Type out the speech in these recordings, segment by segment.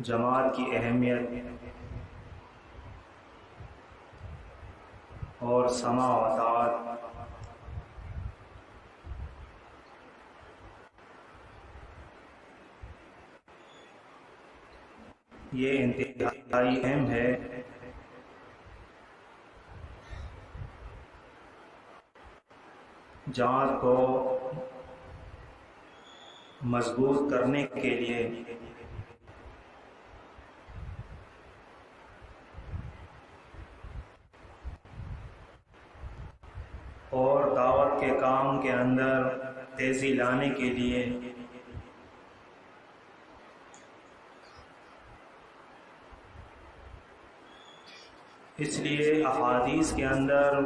جماعت کی اہمیت اور سماع و اطاعت یہ انتہائی اہم ہے جماعت کو مضبوط کرنے کے لیے اور دعوت کے کام کے اندر تیزی لانے کے لیے اس لیے احادیث کے اندر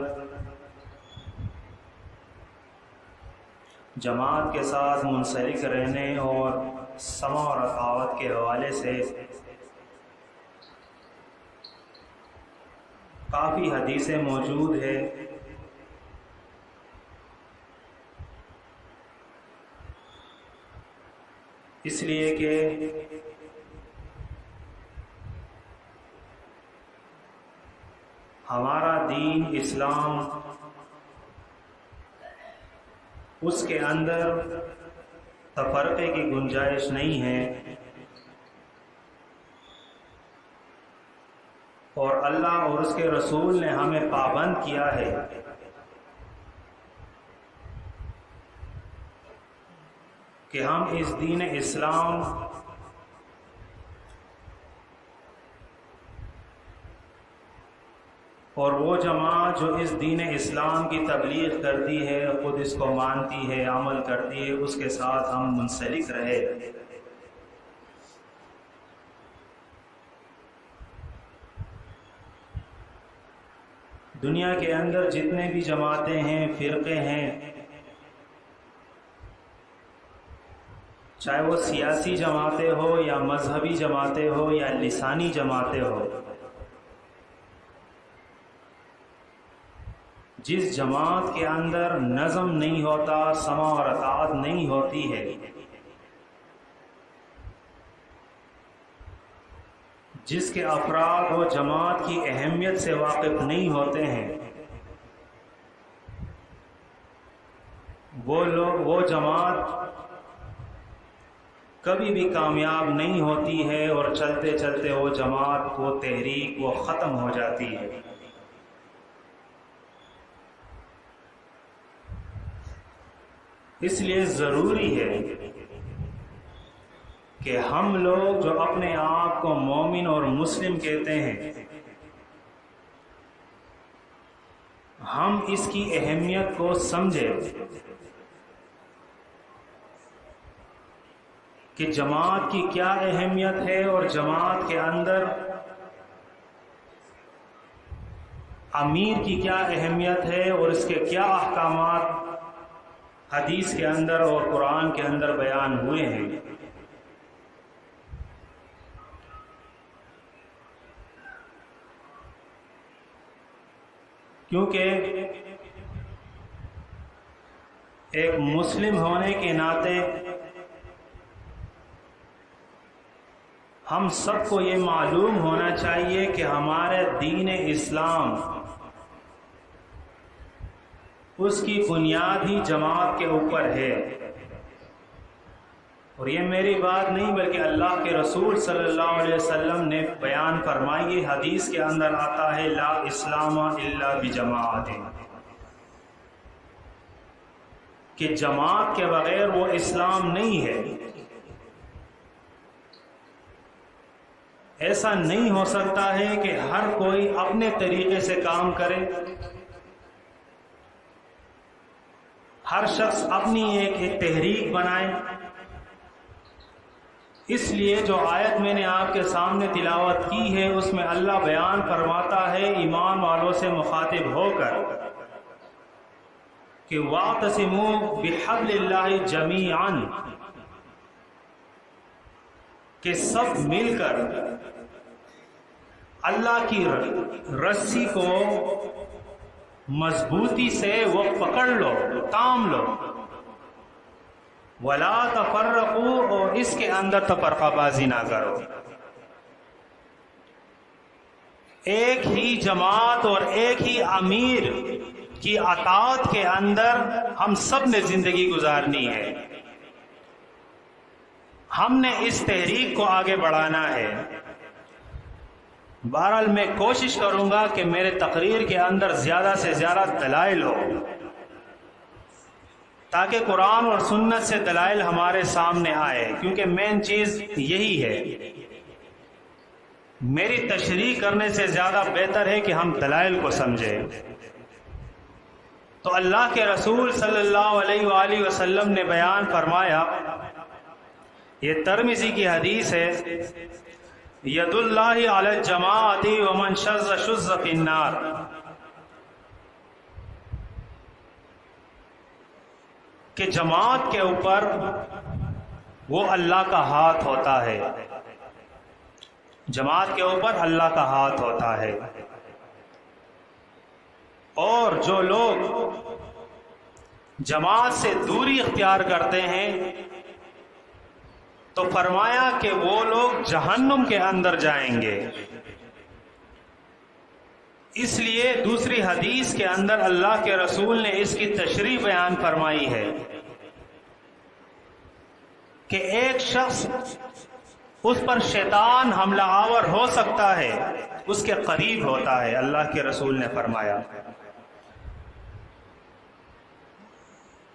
جماعت کے ساتھ منسلک رہنے اور سماع اور اطاعت کے حوالے سے کافی حدیثیں موجود ہیں۔ اس لیے کہ ہمارا دین اسلام اس کے اندر تفرقے کی گنجائش نہیں ہے، اور اللہ اور اس کے رسول نے ہمیں پابند کیا ہے کہ ہم اس دین اسلام اور وہ جماعت جو اس دین اسلام کی تبلیغ کرتی ہے، خود اس کو مانتی ہے، عمل کرتی ہے، اس کے ساتھ ہم منسلک رہے۔ دنیا کے اندر جتنے بھی جماعتیں ہیں، فرقے ہیں، چاہے وہ سیاسی جماعتیں ہو یا مذہبی جماعتیں ہو یا لسانی جماعتیں ہو، جس جماعت کے اندر نظم نہیں ہوتا، سماع اور اطاعت نہیں ہوتی ہے، جس کے افراد وہ جماعت کی اہمیت سے واقف نہیں ہوتے ہیں، وہ جماعت کبھی بھی کامیاب نہیں ہوتی ہے، اور چلتے چلتے وہ جماعت، وہ تحریک، وہ ختم ہو جاتی ہے۔ اس لیے ضروری ہے کہ ہم لوگ جو اپنے آپ کو مومن اور مسلم کہتے ہیں، ہم اس کی اہمیت کو سمجھیں کہ جماعت کی کیا اہمیت ہے، اور جماعت کے اندر امیر کی کیا اہمیت ہے، اور اس کے کیا احکامات حدیث کے اندر اور قرآن کے اندر بیان ہوئے ہیں۔ کیونکہ ایک مسلم ہونے کے ناطے ہم سب کو یہ معلوم ہونا چاہیے کہ ہمارے دین اسلام اس کی بنیاد ہی جماعت کے اوپر ہے، اور یہ میری بات نہیں بلکہ اللہ کے رسول صلی اللہ علیہ وسلم نے بیان فرمائی۔ حدیث کے اندر آتا ہے لا اسلام الا بجماعت، کہ جماعت کے بغیر وہ اسلام نہیں ہے۔ ایسا نہیں ہو سکتا ہے کہ ہر کوئی اپنے طریقے سے کام کرے، ہر شخص اپنی ایک تحریک بنائے۔ اس لیے جو آیت میں نے آپ کے سامنے تلاوت کی ہے، اس میں اللہ بیان فرماتا ہے ایمان والوں سے مخاطب ہو کر کہ وَاعْتَصِمُوا بِحَبْلِ اللَّهِ جَمِيعًا، کہ سب مل کر اللہ کی رسی کو مضبوطی سے وہ پکڑ لو، تام لو، وَلَا تَفَرَّقُوا، اور اس کے اندر تفرقہ بازی نہ کرو۔ ایک ہی جماعت اور ایک ہی امیر کی اطاعت کے اندر ہم سب نے زندگی گزارنی ہے. ہم نے اس تحریک کو آگے بڑھانا ہے. بہرحال میں کوشش کروں گا کہ میرے تقریر کے اندر زیادہ سے زیادہ دلائل ہو، تاکہ قرآن اور سنت سے دلائل ہمارے سامنے آئے، کیونکہ مین چیز یہی ہے. میری تشریح کرنے سے زیادہ بہتر ہے کہ ہم دلائل کو سمجھیں. تو اللہ کے رسول صلی اللہ علیہ وآلہ وسلم نے بیان فرمایا، یہ ترمذی کی حدیث ہے، ید اللہ علی الجماعۃ ومن شذ شذ فی النار. کہ جماعت کے اوپر وہ اللہ کا ہاتھ ہوتا ہے، جماعت کے اوپر اللہ کا ہاتھ ہوتا ہے. اور جو لوگ جماعت سے دوری اختیار کرتے ہیں تو فرمایا کہ وہ لوگ جہنم کے اندر جائیں گے. اس لیے دوسری حدیث کے اندر اللہ کے رسول نے اس کی تشریح بیان فرمائی ہے کہ ایک شخص اس پر شیطان حملہ آور ہو سکتا ہے، اس کے قریب ہوتا ہے. اللہ کے رسول نے فرمایا.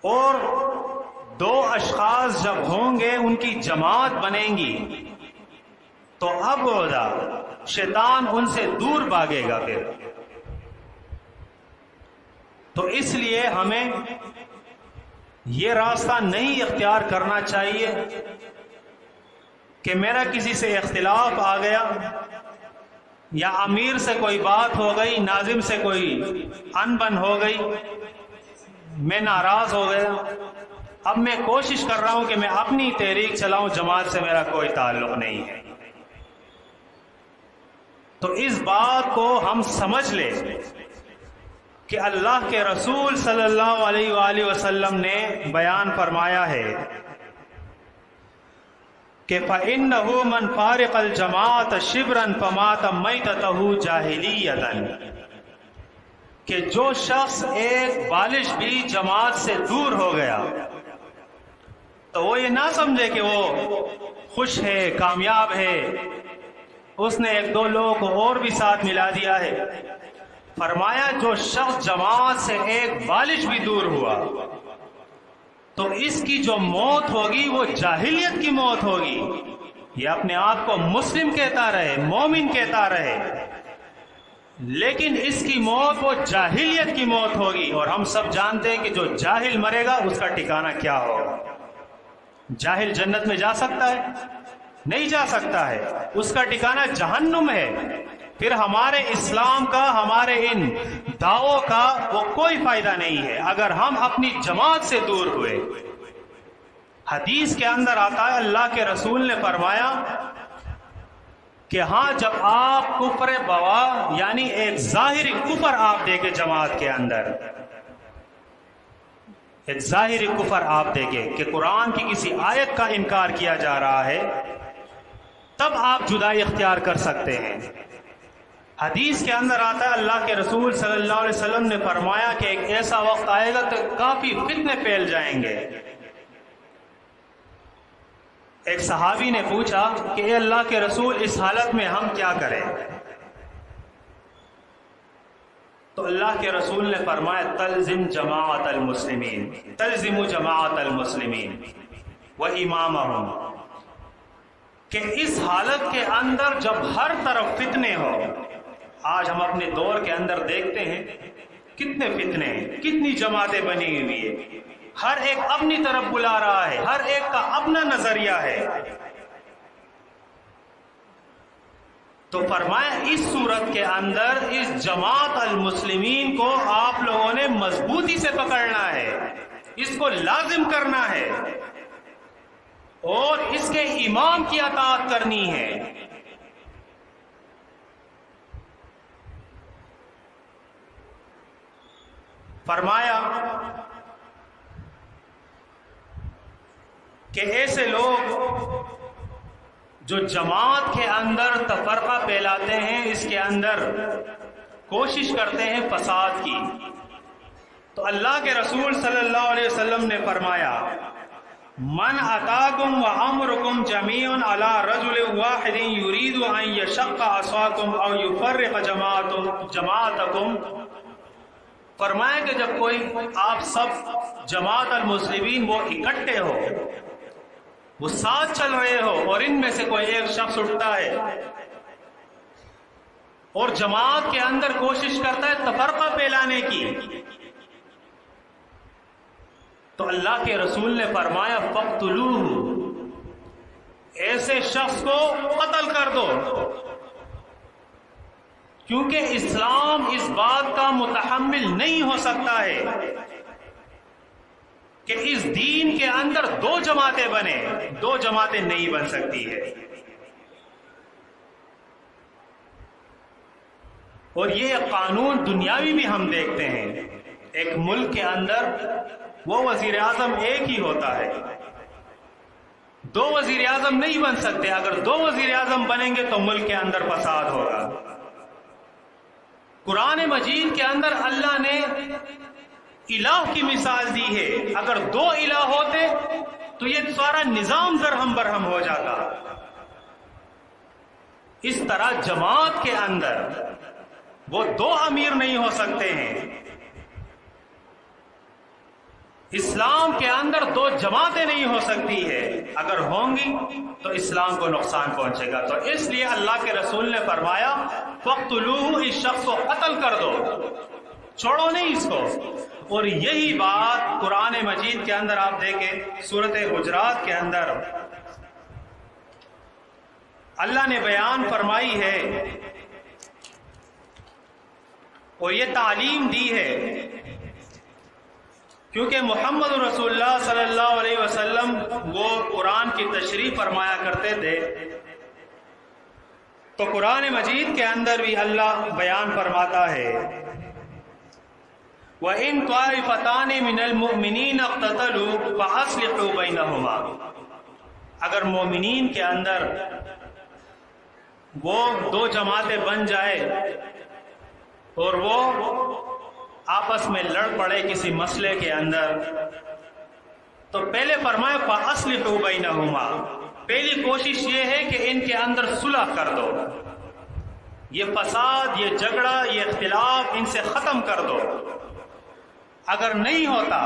اور دو اشخاص جب ہوں گے، ان کی جماعت بنیں گی، تو اب ہوگا شیطان ان سے دور بھاگے گا. پھر تو اس لیے ہمیں یہ راستہ نہیں اختیار کرنا چاہیے کہ میرا کسی سے اختلاف آ گیا، یا امیر سے کوئی بات ہو گئی، ناظم سے کوئی انبن ہو گئی، میں ناراض ہو گیا، اب میں کوشش کر رہا ہوں کہ میں اپنی تحریک چلاؤں، جماعت سے میرا کوئی تعلق نہیں ہے. تو اس بات کو ہم سمجھ لیں کہ اللہ کے رسول صلی اللہ علیہ وآلہ وسلم نے بیان فرمایا ہے کہ فَإِنَّهُ مَنْ فَارِقَ الْجَمَاعَةَ شِبْرًا فَمَاتَ مَيْتَتَهُ جَاهِلِيَّةً. کہ جو شخص ایک بالش بھی جماعت سے دور ہو گیا تو وہ یہ نہ سمجھے کہ وہ خوش ہے، کامیاب ہے، اس نے ایک دو لوگوں کو اور بھی ساتھ ملا دیا ہے. فرمایا جو شخص جماعت سے ایک بالش بھی دور ہوا تو اس کی جو موت ہوگی وہ جاہلیت کی موت ہوگی. یہ اپنے آپ کو مسلم کہتا رہے، مومن کہتا رہے، لیکن اس کی موت وہ جاہلیت کی موت ہوگی. اور ہم سب جانتے ہیں کہ جو جاہل مرے گا اس کا ٹھکانہ کیا ہوگا. جاہل جنت میں جا سکتا ہے؟ نہیں جا سکتا ہے، اس کا ٹھکانہ جہنم ہے. پھر ہمارے اسلام کا، ہمارے ان دعووں کا وہ کوئی فائدہ نہیں ہے اگر ہم اپنی جماعت سے دور ہوئے. حدیث کے اندر آتا ہے، اللہ کے رسول نے فرمایا کہ ہاں جب آپ کفر بوا یعنی ایک ظاہری کفر آپ دیکھے جماعت کے اندر، ایک ظاہری کفر آپ دیکھے کہ قرآن کی کسی آیت کا انکار کیا جا رہا ہے، تب آپ جدائی اختیار کر سکتے ہیں. حدیث کے اندر آتا ہے، اللہ کے رسول صلی اللہ علیہ وسلم نے فرمایا کہ ایک ایسا وقت آئے گا کہ کافی فتنے پھیل جائیں گے. ایک صحابی نے پوچھا کہ اے اللہ کے رسول اس حالت میں ہم کیا کریں؟ تو اللہ کے رسول نے فرمایا تلزم جماعت المسلمین، تلزم جماعت المسلمین و امامہم. کہ اس حالت کے اندر جب ہر طرف فتنے ہو، آج ہم اپنے دور کے اندر دیکھتے ہیں کتنے فتنے ہیں، کتنی جماعتیں بنی ہوئی ہیں، ہر ایک اپنی طرف بلا رہا ہے، ہر ایک کا اپنا نظریہ ہے. تو فرمایا اس صورت کے اندر اس جماعت المسلمین کو آپ لوگوں نے مضبوطی سے پکڑنا ہے، اس کو لازم کرنا ہے اور اس کے امام کی اطاعت کرنی ہے. فرمایا کہ ایسے لوگ جو جماعت کے اندر تفرقہ پھیلاتے ہیں، اس کے اندر کوشش کرتے ہیں فساد کی، تو اللہ کے رسول صلی اللہ علیہ وسلم نے فرمایا من اتاکم وامرکم جمیع علی رجل واحد یرید ان یشق عصاکم او یفرق جماعتکم، فرمایا کہ جب کوئی آپ سب جماعت المسلمین وہ اکٹھے ہو، وہ ساتھ چل رہے ہو، اور ان میں سے کوئی ایک شخص اٹھتا ہے اور جماعت کے اندر کوشش کرتا ہے تفرقہ پھیلانے کی، تو اللہ کے رسول نے فرمایا فقتلوہ، ایسے شخص کو قتل کر دو، کیونکہ اسلام اس بات کا متحمل نہیں ہو سکتا ہے کہ اس دین کے اندر دو جماعتیں بنے، دو جماعتیں نہیں بن سکتی ہے۔ اور یہ قانون دنیاوی بھی ہم دیکھتے ہیں، ایک ملک کے اندر وہ وزیر اعظم ایک ہی ہوتا ہے، دو وزیر اعظم نہیں بن سکتے، اگر دو وزیر اعظم بنیں گے تو ملک کے اندر فساد ہوگا۔ قرآن مجید کے اندر اللہ نے الہ کی مثال دی ہے، اگر دو الہ ہوتے تو یہ سارا نظام درہم برہم ہو جاتا۔ اس طرح جماعت کے اندر وہ دو امیر نہیں ہو سکتے ہیں، اسلام کے اندر دو جماعتیں نہیں ہو سکتی ہے، اگر ہوں گی تو اسلام کو نقصان پہنچے گا۔ تو اس لیے اللہ کے رسول نے فرمایا فقتلوہ، اس شخص کو قتل کر دو، چھوڑو نہیں اس کو۔ اور یہی بات قرآن مجید کے اندر آپ دیکھیں، سورۃ حجرات کے اندر اللہ نے بیان فرمائی ہے اور یہ تعلیم دی ہے، کیونکہ محمد رسول اللہ صلی اللہ علیہ وسلم وہ قرآن کی تشریح فرمایا کرتے تھے، تو قرآن مجید کے اندر بھی اللہ بیان فرماتا ہے وَإِن طَائِفَتَانِ مِنَ الْمُؤْمِنِينَ اقْتَتَلُوا فَأَصْلِحُوا بَيْنَهُمَا، اگر مومنین کے اندر وہ دو جماعتیں بن جائے اور وہ آپس میں لڑ پڑے کسی مسئلے کے اندر، تو پہلے فرمائے فَأَصْلِحُوا بَيْنَهُمَا، پہلی کوشش یہ ہے کہ ان کے اندر صلح کر دو، یہ فساد، یہ جھگڑا، یہ اختلاف ان سے ختم کر دو۔ اگر نہیں ہوتا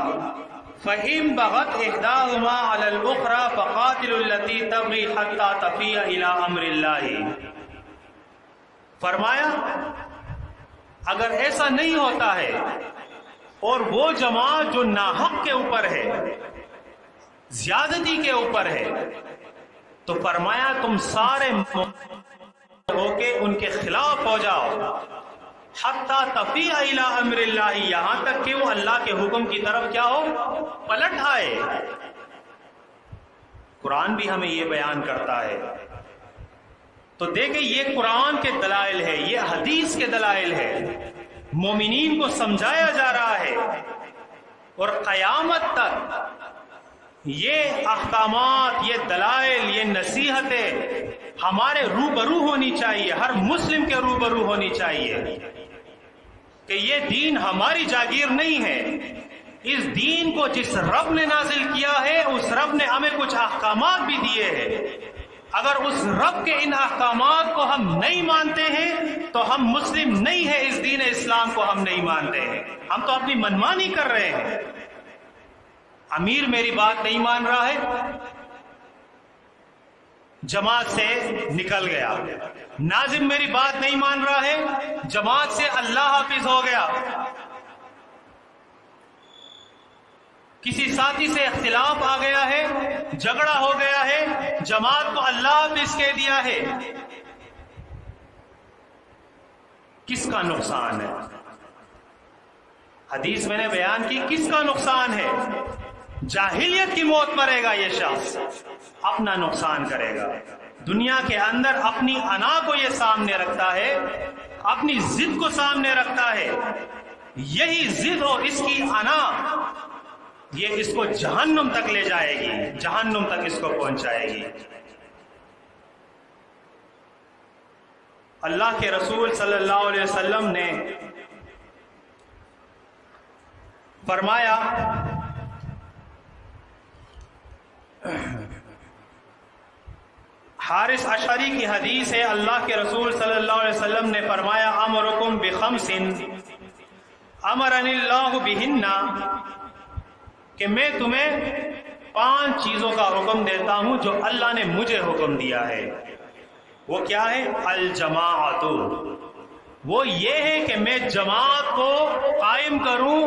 فَإِن بَغَتْ إِحْدَاهُمَا عَلَى الْأُخْرَى فَقَاتِلُوا الَّتِي تَبْغِي حَتَّى تَفِيَ إِلَى أَمْرِ اللَّهِ، فرمایا اگر ایسا نہیں ہوتا ہے اور وہ جماعت جو ناحق کے اوپر ہے، زیادتی کے اوپر ہے، تو فرمایا تم سارے ہو کے ان کے خلاف ہو جاؤ، حتیٰ تفیع الی امر اللہ، یہاں تک کہ وہ اللہ کے حکم کی طرف کیا ہو، پلٹ آئے۔ قرآن بھی ہمیں یہ بیان کرتا ہے۔ تو دیکھیں یہ قرآن کے دلائل ہے، یہ حدیث کے دلائل ہے، مومنین کو سمجھایا جا رہا ہے، اور قیامت تک یہ احکامات، یہ دلائل، یہ نصیحتیں ہمارے روبرو ہونی چاہیے، ہر مسلم کے روبرو ہونی چاہیے کہ یہ دین ہماری جاگیر نہیں ہے، اس دین کو جس رب نے نازل کیا ہے اس رب نے ہمیں کچھ احکامات بھی دیے ہیں، اگر اس رب کے ان احکامات کو ہم نہیں مانتے ہیں تو ہم مسلم نہیں ہیں، اس دین اسلام کو ہم نہیں مانتے ہیں، ہم تو اپنی منمانی کر رہے ہیں۔ امیر میری بات نہیں مان رہا ہے، جماعت سے نکل گیا، ناظم میری بات نہیں مان رہا ہے، جماعت سے اللہ حافظ ہو گیا، کسی ساتھی سے اختلاف آ گیا ہے، جھگڑا ہو گیا ہے، جماعت کو اللہ حافظ کہہ دیا ہے، کس کا نقصان ہے؟ حدیث میں نے بیان کی کس کا نقصان ہے؟ جاہلیت کی موت مرے گا یہ شخص، اپنا نقصان کرے گا۔ دنیا کے اندر اپنی انا کو یہ سامنے رکھتا ہے، اپنی ضد کو سامنے رکھتا ہے، یہی ضد اور اس کی انا یہ اس کو جہنم تک لے جائے گی، جہنم تک اس کو پہنچائے گی۔ اللہ کے رسول صلی اللہ علیہ وسلم نے فرمایا، حارث اشعری کی حدیث ہے، اللہ کے رسول صلی اللہ علیہ وسلم نے فرمایا، امرکم بخمس امرنی اللہ بہن، کہ میں تمہیں 5 چیزوں کا حکم دیتا ہوں جو اللہ نے مجھے حکم دیا ہے۔ وہ کیا ہے؟ الجماعت، وہ یہ ہے کہ میں جماعت کو قائم کروں،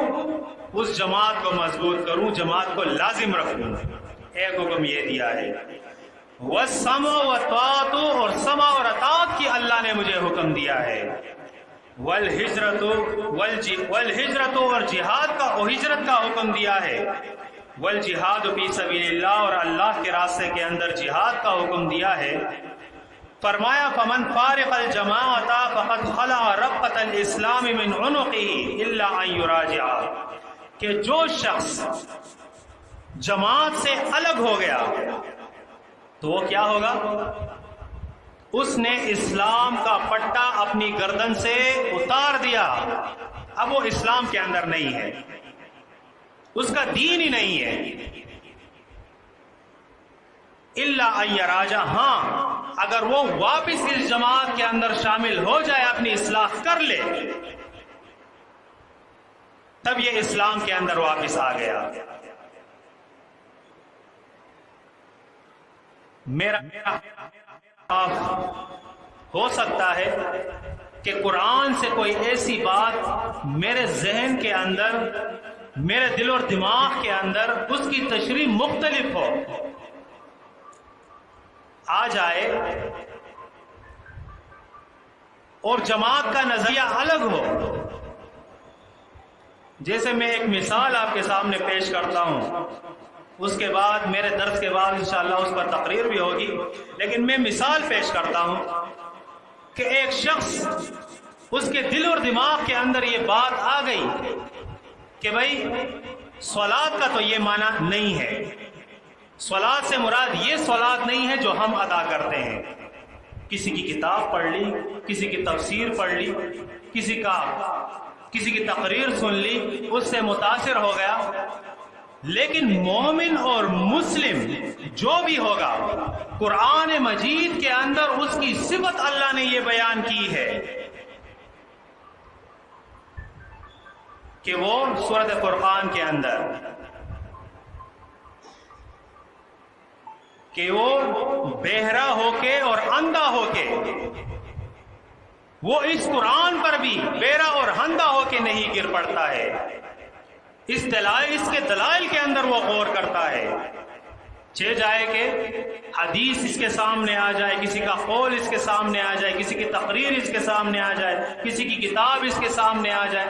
اس جماعت کو مضبوط کروں، جماعت کو لازم رکھوں، ایک حکم یہ دیا ہے۔ والسمع والطاعت، اور سمع اور اطاعت کی اللہ نے مجھے حکم دیا ہے۔ والہجرت اور جہاد کا، ہجرت کا حکم دیا ہے۔ والجہاد فی سبیل اللہ، اور اللہ کے راستے کے اندر جہاد کا حکم دیا ہے۔ فرمایا، فمن فارق الجماعت فقد خلع ربقۃ الاسلام من عنقه الا ان یراجع، کہ جو شخص جماعت سے الگ ہو گیا تو وہ کیا ہوگا؟ اس نے اسلام کا پٹا اپنی گردن سے اتار دیا، اب وہ اسلام کے اندر نہیں ہے، اس کا دین ہی نہیں ہے۔ الا ان یراجع، ہاں اگر وہ واپس اس جماعت کے اندر شامل ہو جائے، اپنی اصلاح کر لے، تب یہ اسلام کے اندر واپس آ گیا۔ میرا ہو سکتا ہے کہ قرآن سے کوئی ایسی بات میرے ذہن کے اندر، میرے دل اور دماغ کے اندر اس کی تشریح مختلف ہو، آ جائے اور جماعت کا نظریہ الگ ہو۔ جیسے میں ایک مثال آپ کے سامنے پیش کرتا ہوں، اس کے بعد میرے درس کے بعد انشاءاللہ اس پر تقریر بھی ہوگی، لیکن میں مثال پیش کرتا ہوں کہ ایک شخص، اس کے دل اور دماغ کے اندر یہ بات آ گئی کہ بھائی صلات کا تو یہ معنی نہیں ہے، صلات سے مراد یہ صلات نہیں ہے جو ہم ادا کرتے ہیں۔ کسی کی کتاب پڑھ لی، کسی کی تفسیر پڑھ لی، کسی کی تقریر سن لی، اس سے متاثر ہو گیا، لیکن مومن اور مسلم جو بھی ہوگا، قرآن مجید کے اندر اس کی صفت اللہ نے یہ بیان کی ہے کہ وہ سورۃ فرقان کے اندر کہ وہ بہرا ہو کے اور اندھا ہو کے، وہ اس قرآن پر بھی بہرا اور اندھا ہو کے نہیں گر پڑتا ہے، اس کے دلائل کے اندر وہ غور کرتا ہے۔ چہ جائے کہ حدیث اس کے سامنے آ جائے، کسی کا قول اس کے سامنے آ جائے، کسی کی تقریر اس کے سامنے آ جائے، کسی کی کتاب اس کے سامنے آ جائے،